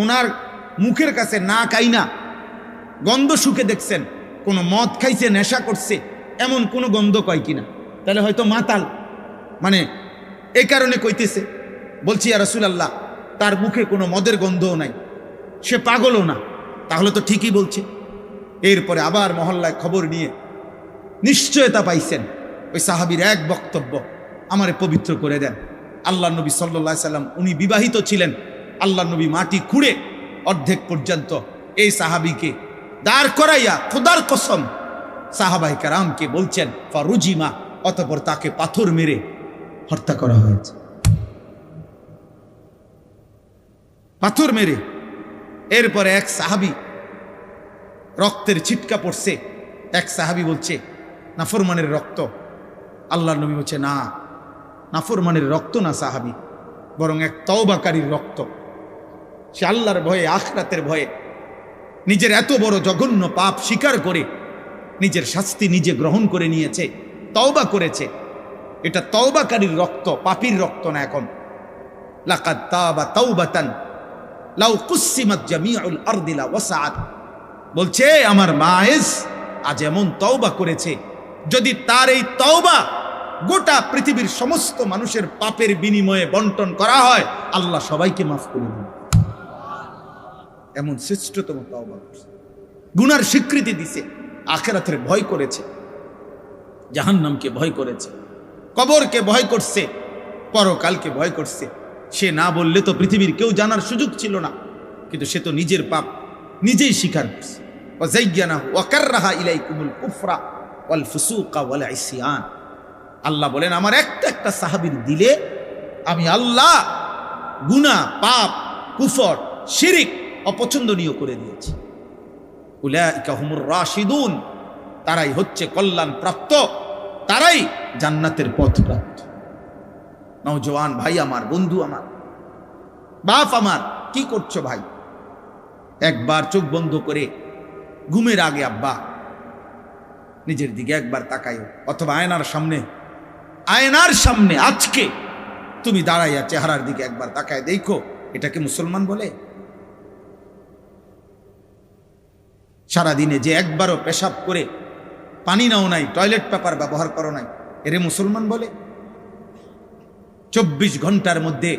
ওনার মুখের কাছে না কাইনা গন্ধ শুকে দেখছেন, কোনো মদ খাইছে, নেশা করছে, এমন কোনো গন্ধ কয় কিনা? তাহলে হয়তো মাতাল, মানে এই কারণে কইতেছে। বলছি ইয়া রাসূলুল্লাহ, তার মুখে কোনো মদের গন্ধও নাই, সে পাগলও না, তাহলে তো ঠিকই বলছে। এরপরে আবার মহল্লায় খবর নিয়ে নিশ্চয়তা পাইছেন ওই সাহাবীর এক বক্তব্য, আমারে পবিত্র করে দেন। আল্লাহ নবী সাল্লাল্লাহু আলাইহি সাল্লাম উনি বিবাহিত ছিলেন। আল্লাহ নবী মাটি খুঁড়ে অর্ধেক পর্যন্ত এই সাহাবীকে দাঁড় করাইয়া খোদার কসম সাহাবায়ে কেরামকে বলছেন ফারুজিমা, অতঃপর তাকে পাথর মেরে হত্যা করা হয়েছে, পাথর মেরে। এরপরে এক সাহাবী, রক্তের ছিটকা পড়ছে, এক সাহাবী বলছে নাফরমানের রক্ত। আল্লাহ নবী বলছে না, নাফরমানের রক্ত না সাহাবী, বরং এক তওবাকারীর রক্ত। সে আল্লাহর ভয়ে, আখিরাতের ভয়ে নিজের এত বড় জঘন্য পাপ স্বীকার করে নিজের শাস্তি নিজে গ্রহণ করে নিয়েছে, তওবা করেছে। এটা তওবাকারীর রক্ত, পাপীর রক্ত না। এখন লাকাদ তাবা তাওবাতান লাউ কুসিমাত জামিউল আরদি লা ওয়াসাআত, বলছে আমার মায়েজ আজ এমন তওবা করেছে, যদি তার এই তওবা গোটা পৃথিবীর সমস্ত মানুষের পাপের বিনিময়ে বন্টন করা হয়, আল্লাহ সবাইকে মাফ করে দেন। এমন শ্রেষ্ঠতম তওবা করছে, গুনার স্বীকৃতি দিছে, আখিরাতের ভয় করেছে, জাহান্নামকে ভয় করেছে, কবরকে ভয় করছে, পরকালকে ভয় করছে। সে না বললে তো পৃথিবীর কেউ জানার সুযোগ ছিল না, কিন্তু সে তো নিজের পাপ নিজেই স্বীকার করছে। ওয়াযায়্যানাহু ওয়া কাররাহা ইলাইকুমুল কুফরা ওয়াল ফুসুকা ওয়াল ইসয়ান। আল্লাহ বলেন আমার একটা একটা সাহাবীর দিলে আমি আল্লাহ গুনাহ, পাপ, কুফর, শিরক অপছন্দনীয় করে দিয়েছি। উলাইকা হুমুর রাশিদুন, তারাই হচ্ছে কল্যাণ প্রাপ্ত, তারাই জান্নাতের পথ প্রাপ্ত। নওজওয়ান ভাই আমার, বন্ধু আমার, বাপ আমার, কি করছো ভাই? একবার চোখ বন্ধ করে ঘুমের আগে আব্বা নিজের দিকে একবার তাকাইও, অথবা আয়নার সামনে আজকে তুমি দাঁড়াইয়া চেহারার দিকে একবার তাকায় দেখো, এটাকে মুসলমান বলে? সারাদিনে যে একবারও পেশাব করে পানি নাও নাই, টয়লেট পেপার ব্যবহার করো নাই, এরে মুসলমান বলে? 24 ঘন্টার মধ্যে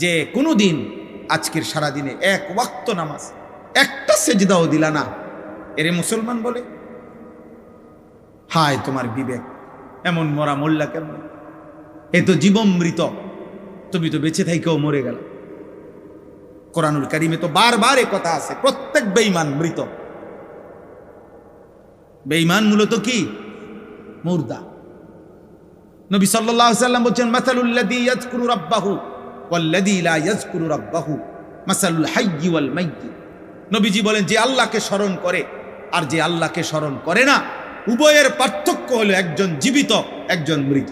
যে কোনো দিন আজকের সারাদিনে এক ওয়াক্ত নামাজ, একটা সেজদাও দিলা না, এরে মুসলমান বলে? হায় তোমার বিবেক, এমন মরা মোল্লা কেমন? এ তো জীবন মৃত, তুমি তো বেঁচে থাইকেও মরে গেল। কোরআনুল কারীমে তো বারবার এ কথা আছে, প্রত্যেক বেঈমান মৃত। বেঈমান মূলত কি? মুর্দা। নবী সাল্লাল্লাহু আলাইহি ওয়াসাল্লাম বলেন মাসালুল লাযী ইয়াযকুরু রাব্বাহু ওয়াল লাযী লা ইয়াযকুরু রাব্বাহু মাসালুল হাইয়্যি ওয়াল মাইয়্যিত। নবীজি বলেন যে আল্লাহকে স্মরণ করে আর যে আল্লাহকে স্মরণ করে না, উভয়ের পার্থক্য হলো একজন জীবিত, একজন মৃত।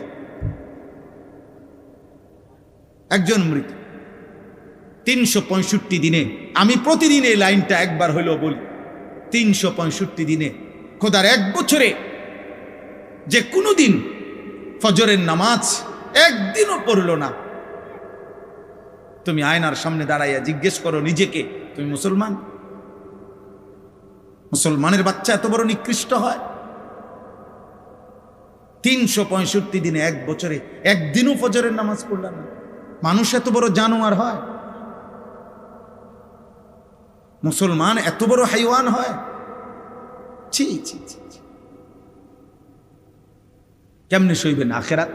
একজন মৃত। 365 দিনে, আমি প্রতিদিন এই লাইনটা একবার হইলেও বলি, 365 দিনে, খোদার এক বছরে যে কোনো দিন ফজরের নামাজ একদিনও পড়লো না, তুমি আয়নার সামনে দাঁড়াইয়া জিজ্ঞেস করো নিজেকে, তুমি মুসলমান? মুসলমানের বাচ্চা এত বড় নিকৃষ্ট হয়? 365 দিনে, এক বছরে একদিনও ফজরের নামাজ পড়লাম না, মানুষ এত বড় জানোয়ার হয়? মুসলমান এত বড় হাইওয়ান হয়? ছি ছি ছি। কেমনে সইবেন আখিরাত?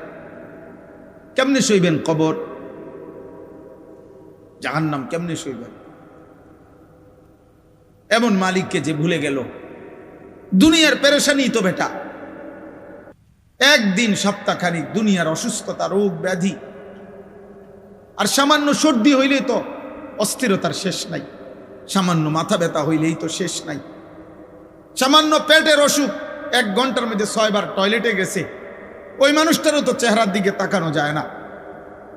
কেমনে সইবেন কবর, জাহান্নাম? কেমনে সইবেন? এমন মালিককে যে ভুলে গেল। দুনিয়ার পেরেশানি তো বেটা, একদিন সপ্তাহখানিক দুনিয়ার অসুস্থতা, রোগ ব্যাধি, আর সামান্য সর্দি হইলেই তো অস্থিরতার শেষ নাই, সামান্য মাথা ব্যথা হইলেই তো শেষ নাই, সামান্য পেটের অসুখ, 1 ঘন্টার মধ্যে 6 বার টয়লেটে গেছে, ওই মানুষটারও তো চেহারার দিকে তাকানো যায় না,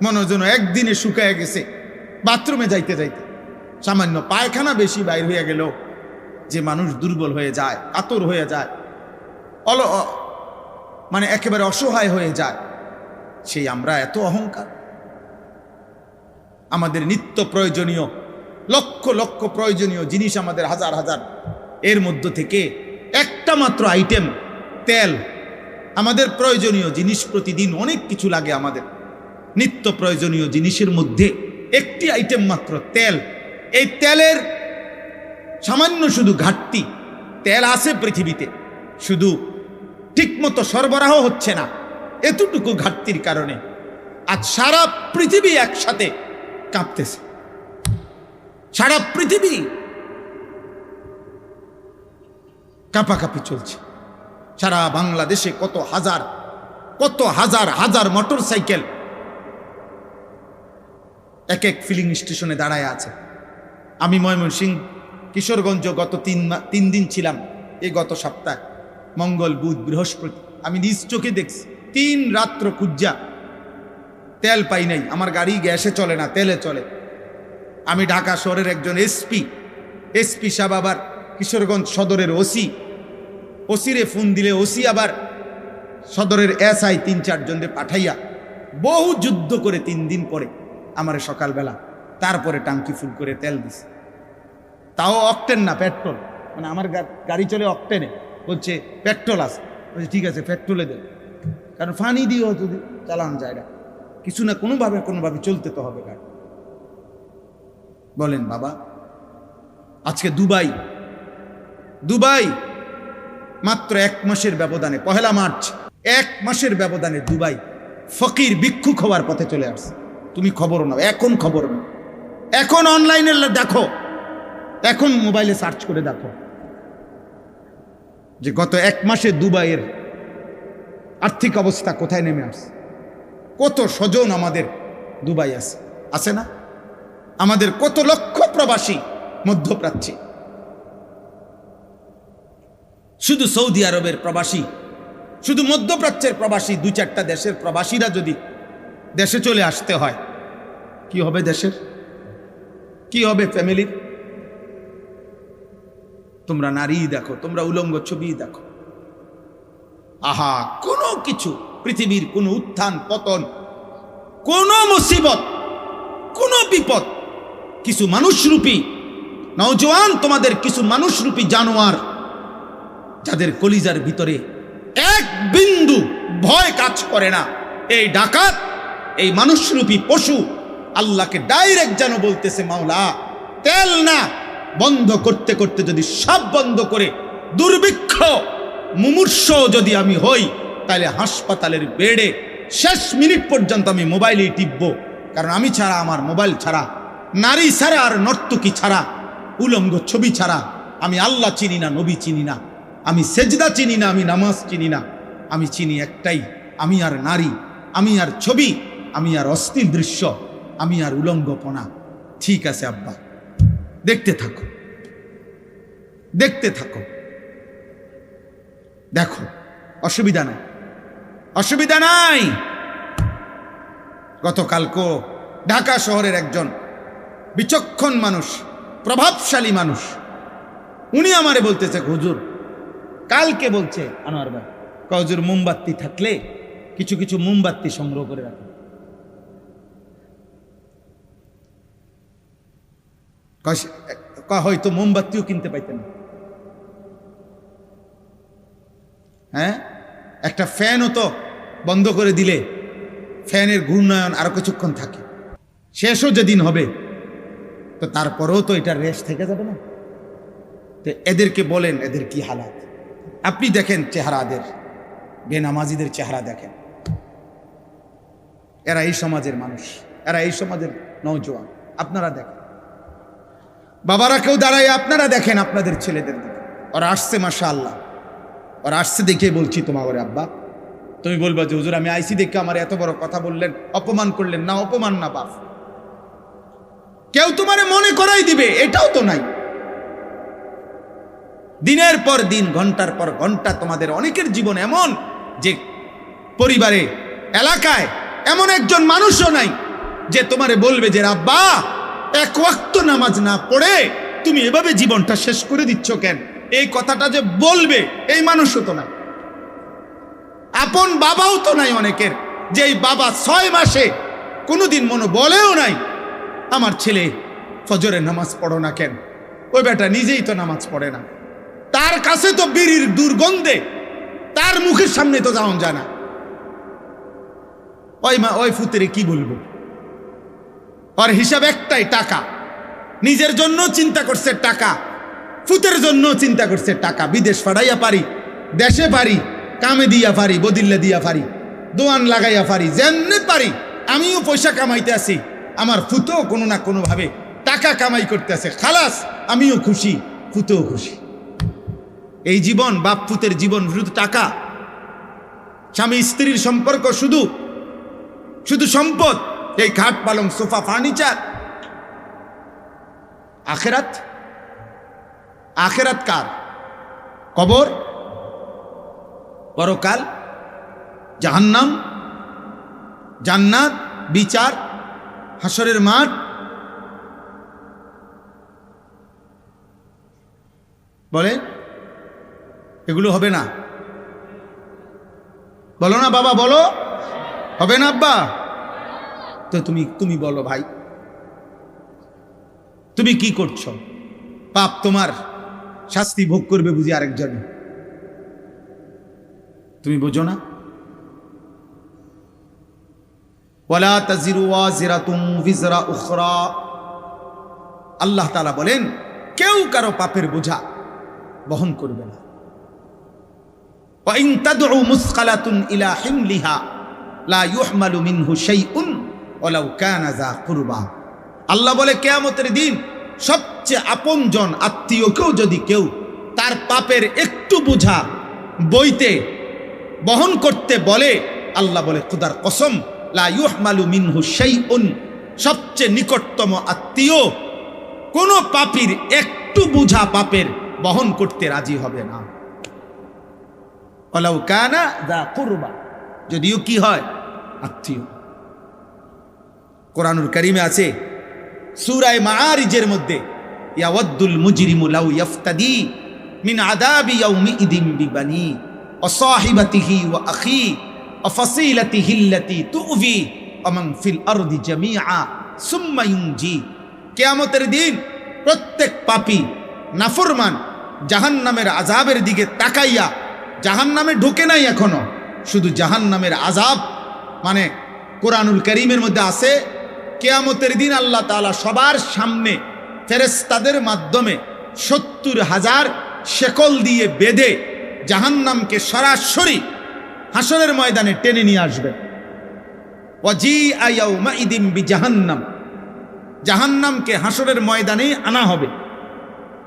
মনে যেন একদিনে শুকায় গেছে বাথরুমে যাইতে যাইতে। সামান্য পায়খানা বেশি বাইর হয়ে গেল যে মানুষ দুর্বল হয়ে যায়, কাতর হয়ে যায়, মানে একেবারে অসহায় হয়ে যায়। সেই আমরা এত অহংকার। আমাদের নিত্য প্রয়োজনীয় লক্ষ লক্ষ প্রয়োজনীয় জিনিস আমাদের হাজার হাজার, এর মধ্য থেকে একটা মাত্র আইটেম তেল। আমাদের প্রয়োজনীয় জিনিস প্রতিদিন অনেক কিছু লাগে, আমাদের নিত্য প্রয়োজনীয় জিনিসের মধ্যে একটি আইটেম মাত্র তেল। এই তেলের সামান্য শুধু ঘাটতি, তেল আছে পৃথিবীতে, শুধু ঠিকমতো সরবরাহ হচ্ছে না, এতটুকু ঘাটতির কারণে আজ সারা পৃথিবী একসাথে কাঁপতেছে। সারা পৃথিবী কাঁপাকাঁপি চলছে। সারা বাংলাদেশে কত হাজার হাজার মোটর সাইকেল এক এক ফিলিং স্টেশনে দাঁড়ায় আছে। আমি ময়মনসিংহ কিশোরগঞ্জ গত তিন দিন ছিলাম, এই গত সপ্তাহে মঙ্গল বুধ বৃহস্পতি। আমি নিজ চোখে দেখছি 3 রাত্র কুজ্জা তেল পাই নাই। আমার গাড়ি গ্যাসে চলে না, তেলে চলে। আমি ঢাকা শহরের একজন এসপি সাহেব আবার কিশোরগঞ্জ সদরের ওসিরে ফোন দিলে ওসি আবার সদরের SI 3-4 জনকে পাঠাইয়া বহু যুদ্ধ করে 3 দিন পরে আমার সকালবেলা তারপরে টাঙ্কি ফুল করে তেল দিছে। তাও অকটেন না, পেট্রোল। মানে আমার গাড়ি চলে অকটেনে, বলছে পেট্রোল আছে। বলছে ঠিক আছে পেট্রোলে দেন, কারণ ফানি দিয়েও যদি চালানো যায় না, কিছু না কোনোভাবে চলতে তো হবে গাড়ি। বলেন বাবা, আজকে দুবাই মাত্র 1 মাসের ব্যবধানে, 1 মার্চ 1 মাসের ব্যবধানে দুবাই ফকির ভিক্ষুক হওয়ার পথে চলে আসছে। তুমি খবর নাও, এখন খবর নাও, এখন অনলাইনে দেখো, এখন মোবাইলে সার্চ করে দেখো যে গত 1 মাসে দুবাইয়ের আর্থিক অবস্থা কোথায় নেমে আসছে। কত স্বজন আমাদের দুবাই আছে না? আমাদের কত লক্ষ প্রবাসী মধ্যপ্রাচ্যে, শুধু সৌদি আরবের প্রবাসী, শুধু মধ্যপ্রাচ্যের প্রবাসী, 2-4টা দেশের প্রবাসীরা যদি দেশে চলে আসতে হয়, কি হবে দেশের? কি হবে ফ্যামিলির? তোমরা নারী দেখো, তোমরা উলঙ্গ ছবি দেখো, আহা, কোনো কিছু পৃথিবীর কোনো উত্থান পতন, কোনো মুসিবত, কোনো বিপদ, কিছু মানুষরূপী নওজোয়ান, তোমাদের কিছু মানুষরূপী জানোয়ার, যাদের কলিজার ভিতরে এক বিন্দু ভয় কাজ করে না, এই ডাকাত, এই মানুষরূপী পশু আল্লাহকে ডাইরেক্ট যেন বলতেছে, মাওলা তেল না বন্ধ করতে করতে যদি সব বন্ধ করে দুর্ভিক্ষ মুমূর্ষ যদি আমি হই, তাহলে হাসপাতালের বেডে শেষ মিনিট পর্যন্ত আমি মোবাইলেই টিপব। কারণ আমি ছাড়া, আমার মোবাইল ছাড়া, নারী ছাড়া আর নর্তকী ছাড়া, উলঙ্গ ছবি ছাড়া আমি আল্লাহ চিনি না, নবী চিনি না, আমি সেজদা চিনি না, আমি নামাজ চিনি না। আমি চিনি একটাই, আমি আর নারী, আমি আর ছবি, আমি আর অস্থির দৃশ্য, আমি আর উলঙ্গপনা। ঠিক আছে আব্বা, দেখতে থাকো, দেখতে থাকো, দেখো, অসুবিধা নাই, অসুবিধা নাই। গতকালকে ঢাকা শহরের একজন বিচক্ষণ মানুষ, প্রভাবশালী মানুষ, উনি আমারে বলতেছে, হুজুর কালকে বলছে আনোয়ার ভাই, হুজুর মোমবাতি থাকলে কিছু কিছু মোমবাতি সংগ্রহ করে রাখেন। হয়তো মোমবাতিও কিনতে পাইতেন, হ্যাঁ, একটা ফ্যানও তো বন্ধ করে দিলে ফ্যানের ঘূর্ণায়ন আরো কিছুক্ষণ থাকে, শেষও যেদিন হবে, তো তারপরেও তো এটার রেশ থেকে যাবে না। তো এদেরকে বলেন, এদের কি হালাত আপনি দেখেন, চেহারাদের, বেনামাজিদের চেহারা দেখেন। এরা এই সমাজের মানুষ, এরা এই সমাজের নওজোয়ান। আপনারা দেখেন, বাবারা কেউ দাঁড়ায়, আপনারা দেখেন আপনাদের ছেলেদের দিকে। ওরা আসছে, মাশাআল্লাহ, ওরা আসছে দেখে বলছি তোমার আব্বা, তুমি বলবা যে হুজুর আমি আইসি দেখে আমার এত বড় কথা বললেন, অপমান করলেন। না, অপমান না বাপ, কেউ তোমারে মনে করাই দিবে এটাও তো নাই। দিনের পর দিন, ঘন্টার পর ঘন্টা তোমাদের অনেকের জীবন এমন যে পরিবারে, এলাকায় এমন একজন মানুষও নাই যে তোমারে বলবে যে আব্বা 1 ওয়াক্ত নামাজ না পড়ে তুমি এভাবে জীবনটা শেষ করে দিচ্ছ কেন, এই কথাটা যে বলবে এই মানুষও তো নাই। আপন বাবাও তো নাই অনেকের, যে এই বাবা 6 মাসে কোনোদিন মনে বলেও নাই আমার ছেলে ফজরের নামাজ পড়ো না কেন? ওই বেটা নিজেই তো নামাজ পড়ে না, তার কাছে তো বিড়ির দুর্গন্ধে তার মুখের সামনে তো যাওয়া যায় না। ওই ফুতেরে কি বলবো? ওর হিসাব একটাই, টাকা। নিজের জন্য চিন্তা করছে টাকা, ফুতের জন্য চিন্তা করছে টাকা। বিদেশ পাঠাইয়া পারি, দেশে পারি, কামে দিয়া পারি, বদিল্লা দিয়া পারি, দোয়ান লাগাইয়া পারি, যেমনি পারি আমিও পয়সা কামাইতে আছি, আমার ফুতেও কোনো না কোনো ভাবে টাকা কামাই করতে আছে। খালাস, আমিও খুশি, ফুতেও খুশি। এই জীবন, বাপ ফুতের জীবন শুধু টাকা, স্বামী স্ত্রীর সম্পর্ক শুধু শুধু সম্পদ, এই খাট পালং সোফা ফার্নিচার। আখেরাত, আখেরাত কার? কবর, পরকাল, জাহান্নাম, জান্নাত, বিচার, হাসরের মাঠ। বলে এগুলো হবে না? বলো না বাবা, বলো হবে না আব্বা? তো তুমি বলো ভাই, তুমি কি করছো? পাপ তোমার, শাস্তি ভোগ করবে বুঝি আরেকজন, তুমি বোঝো না? ওয়ালা তাজিরু ওয়াজিরাতুম বিজরা উখরা, আল্লাহ তাআলা বলেন কেউ কারো পাপের বোঝা বহন করবে না। ওয়া ইন তাদউ মুসকালাতুন ইলা হিমলিহা লা ইউহমালু মিনহু শাইউন ওয়ালাউ কানা যা কুরবা। আল্লাহ বলে কিয়ামতের দিন সবচেয়ে আপনজন আত্মীয়কেও যদি কেউ তার পাপের একটু বোঝা বইতে বহন করতে বলে, আল্লাহ বলে খোদার কসম, লা ইউহমালু মিনহু শাইউন, সবচেয়ে নিকটতম আত্মীয় কোন পাপীর একটু বোঝা পাপের বহন করতে রাজি হবে না। ওয়ালাউ কানা যা কুরবা, যদিও কি হয়? আত্মীয়। কোরআনুল কারীমে আছে সূরা মাআরিজের মধ্যে, ইয়াওয়াদ্দুল মুজরিমু লাউ ইফতাদি মিন আযাবি ইয়াউমিইদিন বিবানি ওয়া সাহিবাতিহি ওয়া আখি ওয়া ফাসিলাতিহি আল্লাতী তু'ভি ওয়া মান ফিল আরদি জামিআ সুম্মা ইউনজি। কিয়ামতের দিন প্রত্যেক পাপী নাফরমান জাহান্নামের আযাবের দিকে তাকাইয়া, জাহান্নামে ঢোকে নাই এখনো, শুধু জাহান্নামের আযাব, মানে কোরআনুল কারীমের মধ্যে আছে কিয়ামতের দিন আল্লাহ তাআলা সবার সামনে ফেরেশতাদের মাধ্যমে ৭০,০০০ শেকল দিয়ে বেঁধে জাহান্নামকে সরাসরি হাসরের ময়দানে টেনে নিয়ে আসবে। ওয়াজিআ ইয়াউমাইদিন বিজাহান্নাম, জাহান্নামকে হাসরের ময়দানে আনা হবে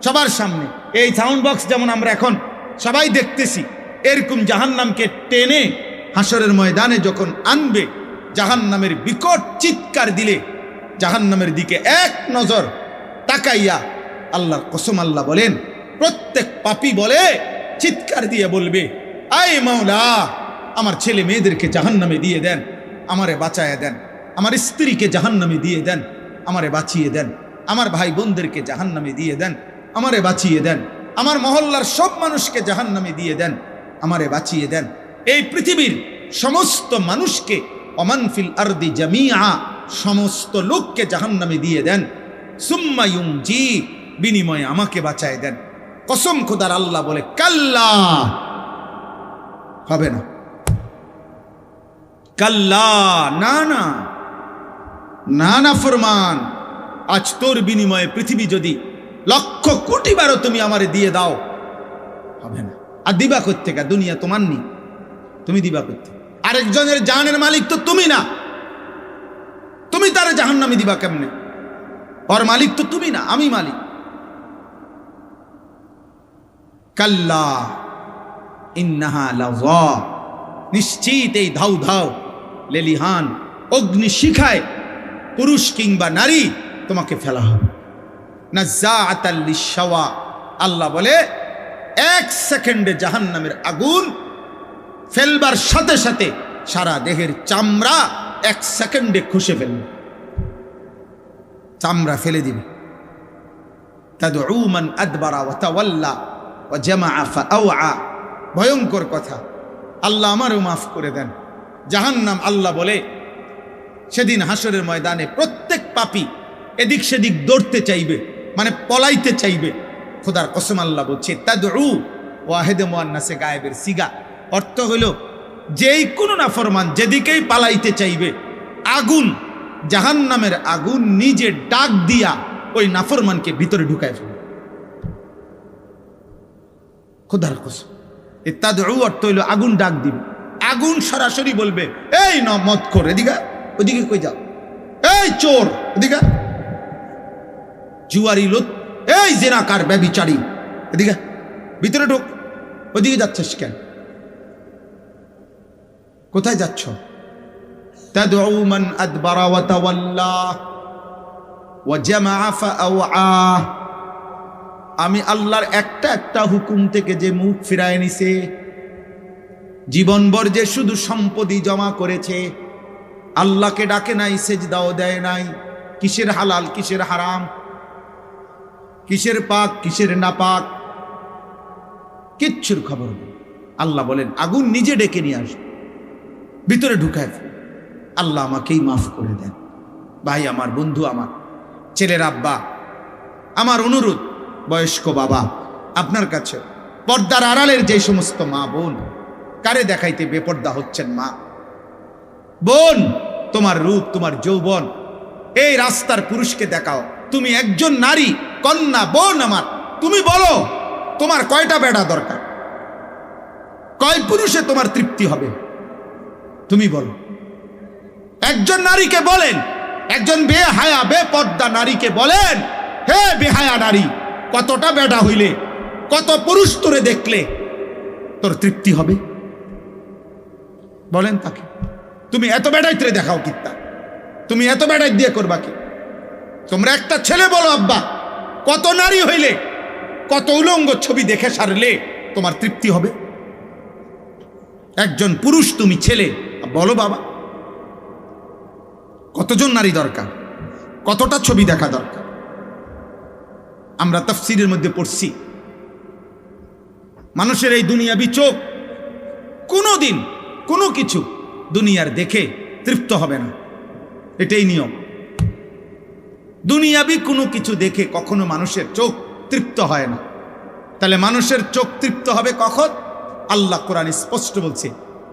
সবার সামনে। এই সাউন্ড বক্স যেমন আমরা এখন সবাই দেখতেছি, এরকম জাহান্নামকে টেনে হাসরের ময়দানে যখন আনবে, জাহান্নামের বিকট চিৎকার দিলে জাহান্নামের দিকে এক নজর তাকাইয়া আল্লাহর কসম আল্লাহ বলেন প্রত্যেক পাপী বলে চিৎকার দিয়ে বলবে, আয় মাওলা, আমার ছেলে মেয়েদেরকে জাহান্নামে দিয়ে দেন, আমারে বাঁচায়া দেন, আমার স্ত্রীকে জাহান্নামে দিয়ে দেন, আমারে বাঁচিয়ে দেন, আমার ভাই বোনদেরকে জাহান্নামে দিয়ে দেন, আমারে বাঁচিয়ে দেন, আমার মহল্লার সব মানুষকে জাহান্নামে দিয়ে দেন, আমারে বাঁচিয়ে দেন। এই পৃথিবীর সমস্ত মানুষকে, ওমান ফিল আরদি জামিআ, সমস্ত লোককে জাহান্নামে দিয়ে দেন, সুম্মা ইউনজি, বিনিময়ে আমাকে বাঁচায় দেন। কসম খোদার আল্লাহ বলে কাল্লা, হবে না। কাল্লা, না না না না ফরমান, আজ তোর বিনিময়ে পৃথিবী যদি ১,০০,০০,০০,০০০ বারও তুমি আমারে দিয়ে দাও, হবে না। আর দিবা করতে কা? দুনিয়া তোমার নি, তুমি দিবা করতে? আরেকজনের জানের মালিক তো তুমি না, তুমি তারে জাহান্নামে দিবা কেমনে? ওর মালিক তো তুমি না, আমি মালিক। কাল্লা ইন্নাহা লাযা, নিশ্চিত এই ধাউ ধাউ লেলিহান অগ্নি শিখায় পুরুষ কিংবা নারী তোমাকে ফেলা হবে। নাযাআতাল লিশাওয়া, আল্লাহ বলে ১ সেকেন্ডে জাহান্নামের আগুন ফেলবার সাথে সাথে সারা দেহের চামড়া ১ সেকেন্ডে খসে ফেলবে, চামড়া ফেলে দিবে। তাদউ মান আদবারা ওয়া তাওয়াল্লা ওয়া জামাআ ফাআওয়া, ভয়ঙ্কর কথা। আল্লাহ আমারও মাফ করে দেন। জাহান্নাম, আল্লাহ বলে সেদিন হাসরের ময়দানে প্রত্যেক পাপী এদিক সেদিক দৌড়তে চাইবে, মানে পলাইতে চাইবে, খোদার কসম আল্লাহ বলছে তাদউ ওয়াহিদে মুআন্নাসে গায়েবের সিগা, অর্থ হলো যেই কোনো নাফরমান যেদিকেই পালাইতে চাইবে, আগুন জাহান্নামের আগুন নিজে ডাক দিয়া ওই নাফরমানকে ভিতরে ঢুকায় ফেলে। খোদার কসম, এই তাদউ অর্থ হইল আগুন ডাক দিবে। আগুন সরাসরি বলবে, এই ন মত খোর, এদিকে ওইদিকে কই যাও, এই চোর এদিকে, জুয়ারি লোক, এই জেনাকার ব্যভিচারী এদিকে ভিতরে ঢোক, ওইদিকে যাচ্ছিস কেন, কোথায় যাচ্ছ? তাদউ মান আদবারা ওয়া তাওয়াল্লা ওয়া জামাআ ফাআওআ, আমি আল্লাহর একটা একটা হুকুম থেকে যে মুখ ফিরায় নিছে, জীবনভর যে শুধু সম্পত্তি জমা করেছে, আল্লাহকে ডাকে নাই, সেজদাও দেয় নাই, কিসের হালাল কিসের হারাম, কিসের পাক কিসের নাপাক, কিচ্ছুর খবর নেই। আল্লাহ বলেন আগুন নিজে ডেকে নিয়ে আসবে, ভিতরে ঢুকায়। আল্লাহ আমাকেই মাফ করে দেন। ভাই আমার, বন্ধু আমার, ছেলের আব্বা, আমার অনুরোধ, বয়স্ক বাবা, আপনার কাছে পর্দার আড়ালের যে সমস্ত মা বোন, কারে দেখাইতে বেপর্দা হচ্ছেন মা বোন, তোমার রূপ তোমার যৌবন এই রাস্তার পুরুষকে দেখাও। তুমি একজন নারী কন্যা বোন আমার, তুমি বলো তোমার কয়টা বেড়া দরকার, কয় পুরুষে তোমার তৃপ্তি হবে, তুমি বলো। একজন নারীকে বলেন, একজন বেহায়া বেপর্দা নারীকে বলেন, হে বেহায়া নারী, কতটা বেড়া হইলে, কত পুরুষ তোরে দেখলে তোর তৃপ্তি হবে, বলেন তাকে। তুমি এত বেড়াই তোরে দেখাও কিত্তা, তুমি এত বেড়াই দিয়ে করবা কি? তোমরা একটা ছেলে বলো, আব্বা কত নারী হইলে, কত উলঙ্গ ছবি দেখে সারলে তোমার তৃপ্তি হবে? একজন পুরুষ তুমি ছেলে বলো বাবা, কতজন নারী দরকার, কতটা ছবি দেখা দরকার? আমরা তাফসীরের মধ্যে পড়ছি, মানুষের এই দুনিয়াবি চোখ কোনোদিন কোনো কিছু দুনিয়ার দেখে তৃপ্ত হবে না, এটাই নিয়ম। দুনিয়াবি কোনো কিছু দেখে কখনো মানুষের চোখ তৃপ্ত হয় না। তাহলে মানুষের চোখ তৃপ্ত হবে কখন? আল্লাহ কোরআন স্পষ্ট বলছে,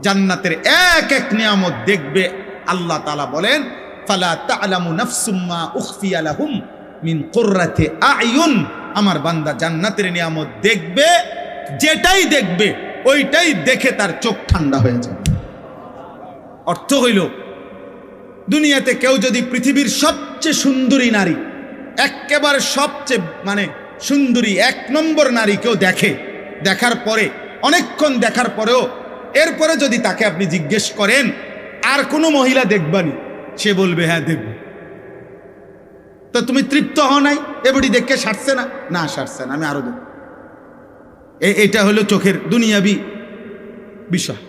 জান্নাতের এক এক নিয়ামত দেখবে। আল্লাহ তাআলা বলেন, ফালা তা'লামু নাফসুম মা উখফিয়া লাহুম মিন কুররাতি আ'য়ুন, আমার বান্দা জান্নাতের নিয়ামত দেখবে, যেটাই দেখবে ওইটাই দেখে তার চোখ ঠান্ডা হয়ে যাবে। অর্থ হইল, দুনিয়াতে কেউ যদি পৃথিবীর সবচেয়ে সুন্দরী নারী, একেবারে সবচেয়ে মানে সুন্দরী এক নম্বর নারী কেউ দেখে, দেখার পরে অনেকক্ষণ দেখার পরেও এরপরে যদি তাকে আপনি জিজ্ঞেস করেন আর কোনো মহিলা দেখবানি, সে বলবে হ্যাঁ দেখব। তো তুমি তৃপ্ত হও নাই? এবারই দেখে সারছে না? না সারছে না, আমি আরো দেখব। এটা হলো চোখের দুনিয়াবি বিষয়।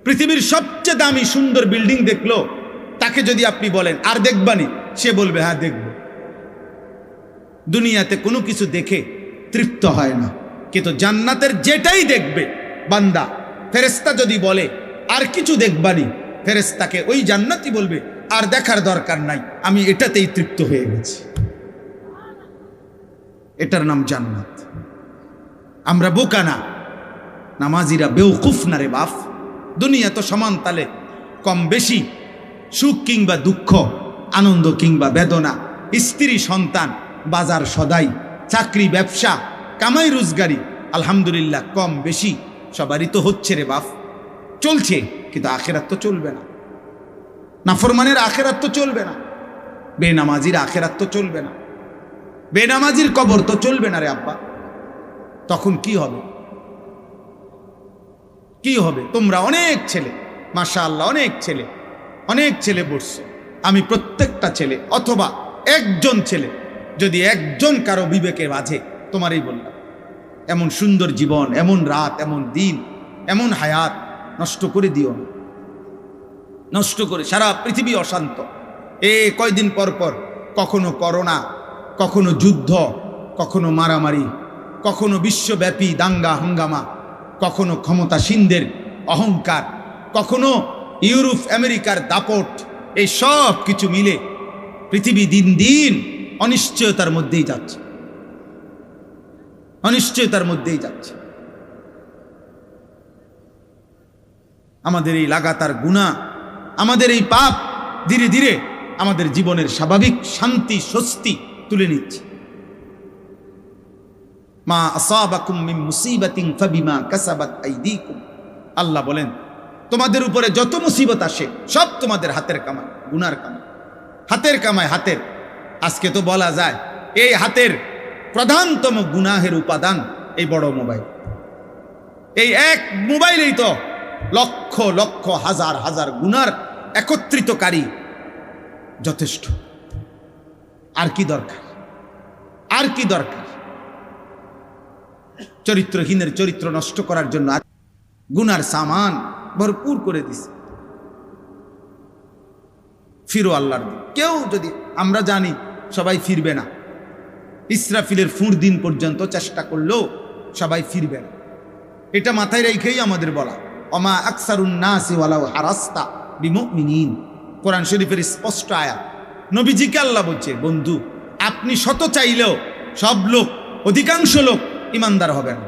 পৃথিবীর সবচেয়ে দামি সুন্দর বিল্ডিং দেখলো, তাকে যদি আপনি বলেন আর দেখবানি, সে বলবে হ্যাঁ দেখব। দুনিয়াতে কোনো কিছু দেখে তৃপ্ত হয় না, কিন্তু জান্নাতের যেটাই দেখবে বান্দা, ফেরেশতা যদি বলে আর কিছু দেখবানি, ফেরেশতাকে ওই জান্নাতি বলবে আর দেখার দরকার নাই, আমি এটাতেই তৃপ্ত হয়ে গেছি। এটার নাম জান্নাত। আমরা বোকা না, নামাজিরা বেওকুফ না রে বাপ। দুনিয়া তো সমান তালে কম বেশি, সুখ কিংবা দুঃখ, আনন্দ কিংবা বেদনা, স্ত্রী সন্তান, বাজার সদাই, চাকরি ব্যবসা, কামাই রোজগারি, আলহামদুলিল্লাহ কম বেশি সবারই তো হচ্ছে রে বাপ, চলছে। কিন্তু আখেরাত তো চলবে না, নাফরমানের আখেরাত তো চলবে না, বেনামাজির আখেরাত তো চলবে না, বেনামাজির কবর তো চলবে না রে আব্বা। তখন কি হবে? কি হবে? তোমরা অনেক ছেলে, মাশাআল্লাহ অনেক ছেলে পড়ছো, আমি প্রত্যেকটা ছেলে অথবা একজন ছেলে, যদি একজন কারো বিবেকের মাঝে, তোমারই বললাম, এমন সুন্দর জীবন, এমন রাত, এমন দিন, এমন হায়াত নষ্ট করে দিও না। নষ্ট করে সারা পৃথিবী অশান্ত। কয়দিন পর পর কখনো করোনা, কখনো যুদ্ধ, কখনো মারামারি, কখনো বিশ্বব্যাপী দাঙ্গা হাঙ্গামা, কখনো ক্ষমতাসীনদের অহংকার, কখনো ইউরোপ আমেরিকার দাপট, এই সব কিছু মিলে পৃথিবী দিন দিন অনিশ্চয়তার মধ্যেই যাচ্ছে, অনিশ্চয়তার মধ্যেই যাচ্ছে। আমাদের এই লাগাতার গুনাহ, আমাদের এই পাপ ধীরে ধীরে আমাদের জীবনের স্বাভাবিক শান্তি স্বস্তি তুলে নিচ্ছে। মা আসাবাকুম মিন মুসিবাতিন ফাবিমা কাসাবাত আইদিকুম, আল্লাহ বলেন তোমাদের উপরে যত মুসিবত আসে সব তোমাদের হাতের কামাই, গুনার কামাই, হাতের কামাই। হাতের আজকে তো বলা যায় এই হাতের প্রধানতম গুনাহের উপাদান এই বড় মোবাইল। এই এক মোবাইলেই তো লক্ষ লক্ষ হাজার হাজার গুনার একত্রিতকারী যথেষ্ট। আর কি দরকার, আর কি দরকার? চরিত্রহীনের চরিত্র নষ্ট করার জন্য গুনার সামান ভরপুর করে দিছে। ফিরো আল্লাহর দিন। কেউ যদি, আমরা জানি সবাই ফিরবে না, ইসরাফিলের ফুঁড় দিন পর্যন্ত চেষ্টা করলেও সবাই ফিরবে না, এটা মাথায় রেখেই আমাদের বলা। ওমা আকসারুন নাসি ওয়ালাউ হারাস্তা বিমুমিনিন, কোরআন শরীফের স্পষ্ট আয়াত। নবীজিকে আল্লাহ বলছে, বন্ধু আপনি শত চাইলেও সব লোক, অধিকাংশ লোক ইমানদার হবে না,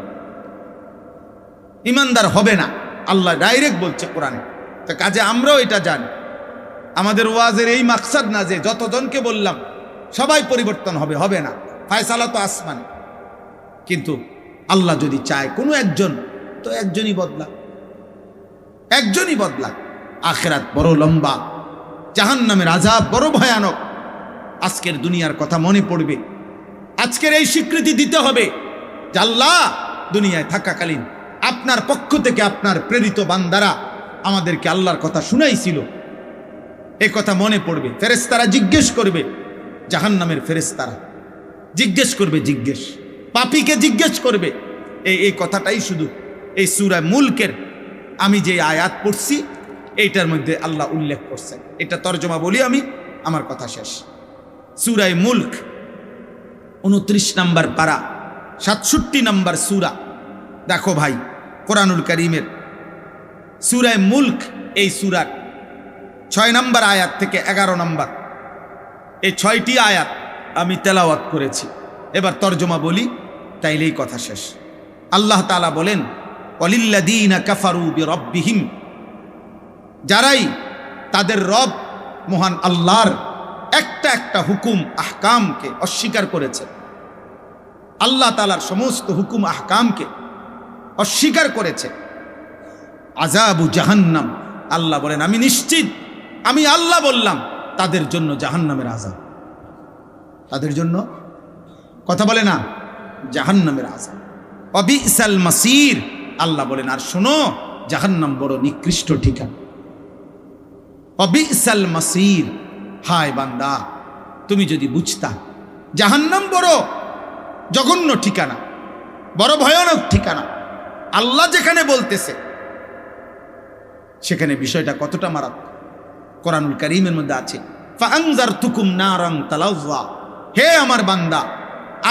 ইমানদার হবে না। আল্লাহ ডাইরেক্ট বলছে কোরআনে। তো কাজে আমরাও এটা জানি, আমাদের ওয়াজের এই মাকসাদ না যে যতজনকে বললাম সবাই পরিবর্তন হবে, হবে না। ফায়সালা তো আসমানে, কিন্তু আল্লাহ যদি চায় কোনো একজন, তো একজনই বদলা, একজনই বদলা। আখিরাত বড় লম্বা, জাহান্নামের আযাব বড় ভয়ানক। আজকের দুনিয়ার কথা মনে পড়বে, আজকের এই স্বীকৃতি দিতে হবে যে আল্লাহ দুনিয়ায় থাকাকালীন আপনার পক্ষ থেকে আপনার প্রেরিত বান্দারা আমাদেরকে আল্লাহর কথা শুনাইছিল, এ কথা মনে পড়বে। ফেরেশতারা জিজ্ঞেস করবে, জাহান্নামের ফেরেশতারা জিজ্ঞেস করবে, জিজ্ঞেস পাপীকে জিজ্ঞেস করবে। এই কথাটাই শুধু এই সূরা মুলকের আমি যে আয়াত পড়ছি এইটার মধ্যে আল্লাহ উল্লেখ করছেন। এটা তর্জমা বলি আমি, আমার কথা শেষ। সূরা মুলক 29 নম্বর পারা, 67 নম্বর সূরা। দেখো ভাই, কোরআনুল কারীমের সূরা মুলক, এই সূরার 6 নম্বর আয়াত থেকে 11 নম্বর, এই 6টি আয়াত আমি তেলাওয়াত করেছি। এবার তর্জমা বলি, তাইলেই কথা শেষ। আল্লাহ তাআলা বলেন, ওয়ালিল্লাযীনা কাফারু বিরাব্বিহিম, যারাই তাদের রব মহান আল্লাহর একটা একটা হুকুম আহকামকে অস্বীকার করেছে, আল্লাহ তাআলার সমস্ত হুকুম আহকামকে অস্বীকার করেছে, আযাবু জাহান্নাম, আল্লাহ বলেন আমি নিশ্চিত, আমি আল্লাহ বললাম তাদের জন্য জাহান্নামের আযাব, তাদের জন্য, কথা বলে না, জাহান্নামের আযাব। ওয়াবিসাল মাসির, আল্লাহ বলেন আর শোনো, জাহান্নাম বড় নিকৃষ্ট ঠিকানা। ওয়াবিসাল মাসির, হায় বান্দা তুমি যদি বুঝতা জাহান্নাম বড় জঘন্য ঠিকানা, বড় ভয়ানক ঠিকানা। আল্লাহ যেখানে বলতেছে সেখানে বিষয়টা কতটা মারাত্মক কোরআনুল কারীমের মধ্যে আছে। ফাআনজারতুকুম নারান তালাওয়া, হে আমার বান্দা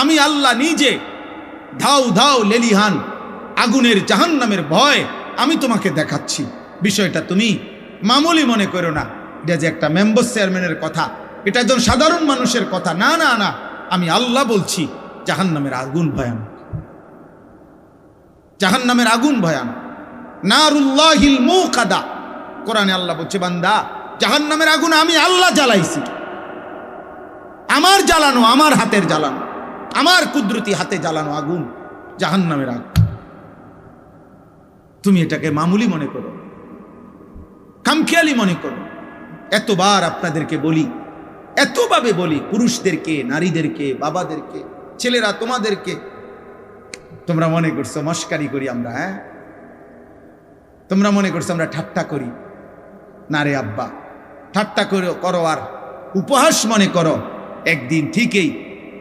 আমি আল্লাহ নিজে ধাউ ধাউ লেলিহান আগুনের জাহান্নামের ভয় আমি তোমাকে দেখাচ্ছি। বিষয়টা তুমি মামুলি মনে করো না, এটা যে একটা মেম্বার চেয়ারম্যানের কথা, এটা একজন সাধারণ মানুষের কথা, না না না, আমি আল্লাহ বলছি জাহান্নামের আগুন ভয়ানক, জাহান্নামের আগুন ভয়ানক। নারুল্লাহিল মুকাদা, কোরআনে আল্লাহ বলছে বান্দা জাহান্নামের আগুন আমি আল্লাহ জ্বালাইছি, আমার জ্বালানো, আমার হাতের জ্বালানো, আমার কুদরতি হাতে জ্বালানো আগুন জাহান্নামের আগুন। তুমি এটাকে মামুলি মনে করো, খামখেয়ালি মনে করো। এতবার আপনাদেরকে বলি, এতভাবে বলি, পুরুষদেরকে, নারীদেরকে, বাবাদেরকে, ছেলেরা তোমাদেরকে, তোমরা মনে করছো মস্কারি করি আমরা, হ্যাঁ তোমরা মনে করছো আমরা ঠাট্টা করি। না রে আব্বা, ঠাট্টা করো আর উপহাস মনে করো, একদিন ঠিকই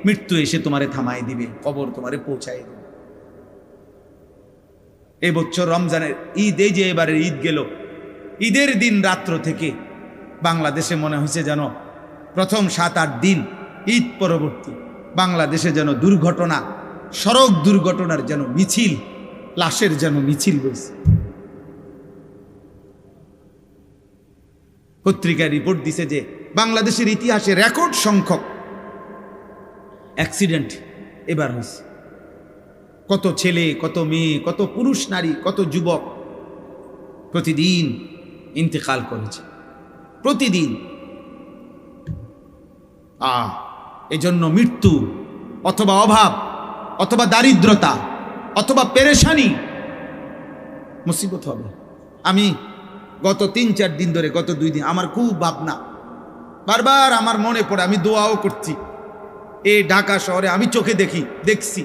মৃত্যু এসে তোমারে থামাই দিবে, কবর তোমারে পৌঁছাই দিবে। এই বছর রমজানের ঈদ, এই যে এবারের ঈদ গেল, ঈদের দিন রাত্র থেকে বাংলাদেশে মনে হয়েছে যেন প্রথম 7-8 দিন ঈদ পরবর্তী বাংলাদেশে যেন দুর্ঘটনা, সড়ক দুর্ঘটনার যেন মিছিল, লাশের যেন মিছিল বইছে। পত্রিকায় রিপোর্ট দিছে যে বাংলাদেশের ইতিহাসে রেকর্ড সংখ্যক অ্যাক্সিডেন্ট এবার হয়েছে। কত ছেলে, কত মেয়ে, কত পুরুষ নারী, কত যুবক প্রতিদিন ইন্তেকাল করেছে, প্রতিদিন। এজন্য মৃত্যু অথবা অভাব অথবা দারিদ্রতা অথবা পেরেশানি মুসিবত হবে। আমি গত 3-4 দিন ধরে, গত 2 দিন আমার খুব ভাবনা, বারবার আমার মনে পড়ে, আমি দোয়াও করছি। এই ঢাকা শহরে আমি চোখে দেখছি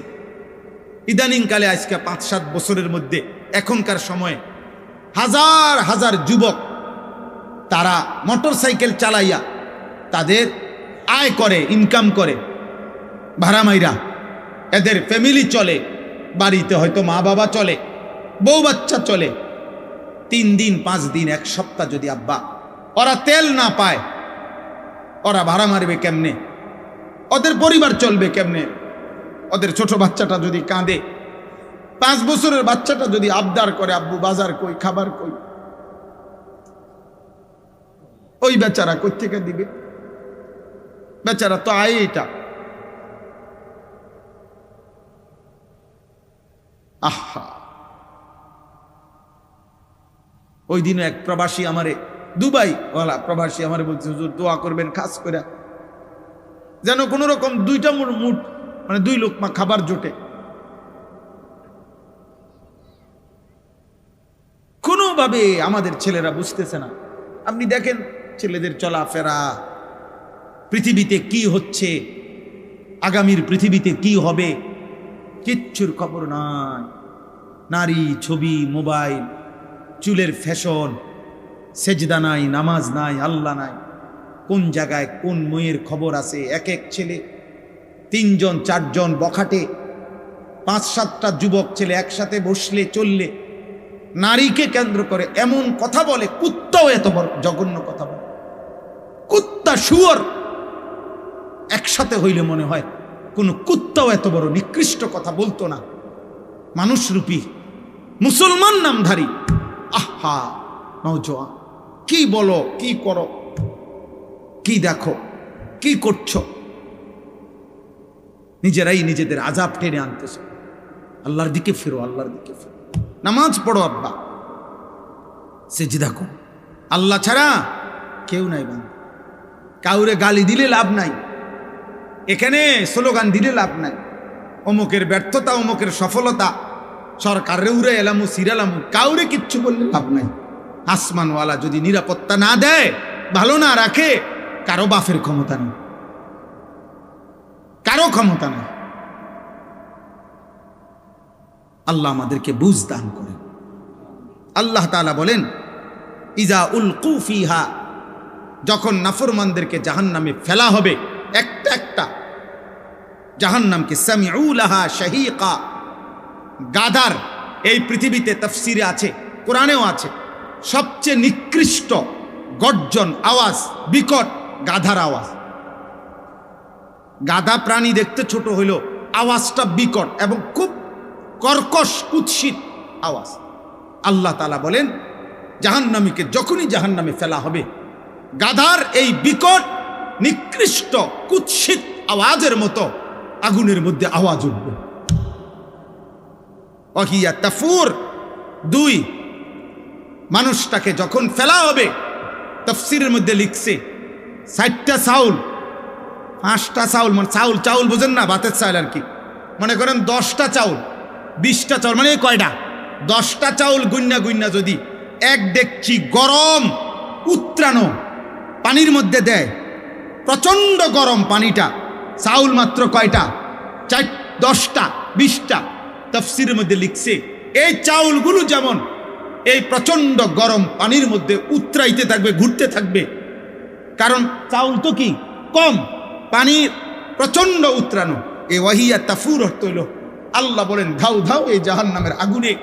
ইদানিংকালে, আজকে 5-7 বছরের মধ্যে, এখনকার সময়ে হাজার হাজার যুবক তারা মোটরসাইকেল চালাইয়া তাদের আয় করে, ইনকাম করে, ভাড়া মাইরা এদের ফ্যামিলি চলে, বাড়িতে হয়তো মা বাবা চলে, বউ বাচ্চা চলে। 3 দিন 5 দিন 1 সপ্তাহ যদি আব্বা ওরা তেল না পায়, ওরা ভাড়া মারবে কেমনে? ওদের পরিবার চলবে কেমনে? ওদের ছোট বাচ্চাটা যদি কাঁদে, 5 বছরের বাচ্চাটা যদি আবদার করে, আব্বু বাজার কই, খাবার কই, ওই বেচারা কই থেকে দিবে? বেচারা তো আয় এটা। আহা, ওই দিন এক প্রবাসী আমারে, দুবাই ওয়ালা প্রবাসী আমারে বলছে, হুজুর দোয়া করবেন খাস করে, যেন কোন রকম 2টা মুঠ মানে 2 লোকমা খাবার জোটে। কোনোভাবে আমাদের ছেলেরা বুঝতেছে না। আপনি দেখেন ছেলেদের চলাফেরা, পৃথিবীতে কি হচ্ছে, আগামীর পৃথিবীতে কি হবে, কিচ্ছুর খবর নাই। নারী, ছবি, মোবাইল, চুলের ফ্যাশন, সেজদা নাই, নামাজ নাই, আল্লাহ নাই। কোন জায়গায় কোন মেয়ের খবর আছে? এক এক ছেলে 3 জন 4 জন বখাটে, 5-7টা যুবক ছেলে একসাথে বসলে চললে নারীকে কেন্দ্র করে এমন কথা বলে, কুত্তাও এত বড় জঘন্য কথা বলে। কুত্তা শুয়োর একসাথে হইলে মনে হয় কোন কুত্তাও এত বড় নিকৃষ্ট কথা বলতো না। মানুষরূপী মুসলমান নামধারী, আহা নওজোয়ান, কি বলো, কি করো, কি দেখো, কি করছো? নিজেরাই নিজেদের আযাব টেনে আনতেছে। আল্লাহর দিকে ফিরো, আল্লাহর দিকে ফিরো, নামাজ পড়ো আব্বা, সিজদা করো। আল্লাহ ছাড়া কেউ নাই বান্দা। কাউরে গালি দিলে লাভ নাই, এখানে স্লোগান দিলে লাভ নাই। অমুকের ব্যর্থতা, অমুকের সফলতা, সরকারের উড়ে এলামু সিরালামু, কাউরে কিচ্ছু বললে লাভ নাই। আসমানওয়ালা যদি নিরাপত্তা না দেয়, ভালো না রাখে, কারো বাফের ক্ষমতা নেই, কারো ক্ষমতা নেই। আল্লাহ আমাদেরকে বুঝ দান করেন। আল্লাহ তাআলা বলেন, ইজা উলকু ফিহা, যখন নাফরমানদেরকে জাহান্নামে ফেলা হবে, একটা একটা জাহান্নামকে, সামিউ লাহা শাহীকা, গাধার, এই পৃথিবীতে তাফসীরে আছে, কোরআনেও আছে, সবচেয়ে নিকৃষ্ট গর্জন আওয়াজ, বিকট গাধার আওয়াজ। গাধা প্রাণী দেখতে ছোট হইল, আওয়াজটা বিকট এবং খুব কর্কশ কুৎসিত আওয়াজ। আল্লাহ তাআলা বলেন, জাহান্নামীকে যখনই জাহান্নামে ফেলা হবে, গাধার এই বিকট নিকৃষ্ট কুৎসিত আওয়াজের মতো আগুনের মধ্যে আওয়াজ উঠবে। ওয়াহিয়া তাফুর, 2, মানুষটাকে যখন ফেলা হবে, তাফসীরের মধ্যে লিখছে 60টা চাউল, 5টা চাউল, মানে চাউল বোঝেন না, ভাতের চাউল আর কি, মনে করেন 10টা চাউল, 20টা চাউল, মানে কয়টা? 10টা চাউল গুন্না যদি 1 ডেকচি গরম উত্রানো পানির মধ্যে দেয়, প্রচন্ড গরম পানিটা, চাউল মাত্র কয়টা? 4, 10টা, 20টা। তাফসীরের মধ্যে লিখছে এই চাউলগুলো যেমন এই প্রচন্ড গরম পানির মধ্যে উতরাইতে থাকবে, ঘুরতে থাকবে, কারণ চাউল তো কি কম, পানি প্রচন্ড উতরানো। এই ওয়াহিয়া তাফুর অর্থ হইল, আল্লাহ বলেন ধাউ ধাউ এই জাহান্নামের আগুনে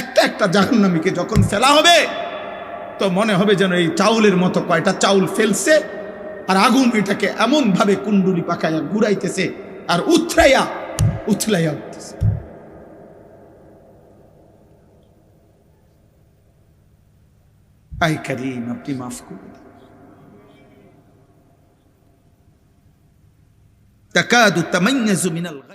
একটা একটা জাহান্নামীকে যখন ফেলা হবে, তো মনে হবে যেন এই চাউলের মতো কয়টা চাউল ফেলছে, আর আগুন এটাকে এমন ভাবে কুণ্ডুলি পাকাইয়া ঘুরাইতেছে আর উথলাইয়া উঠতেছে। আই কারীম, আপনি মাফ করুন। তাকাদু তামাইয়াজু মিনাল গায়ব।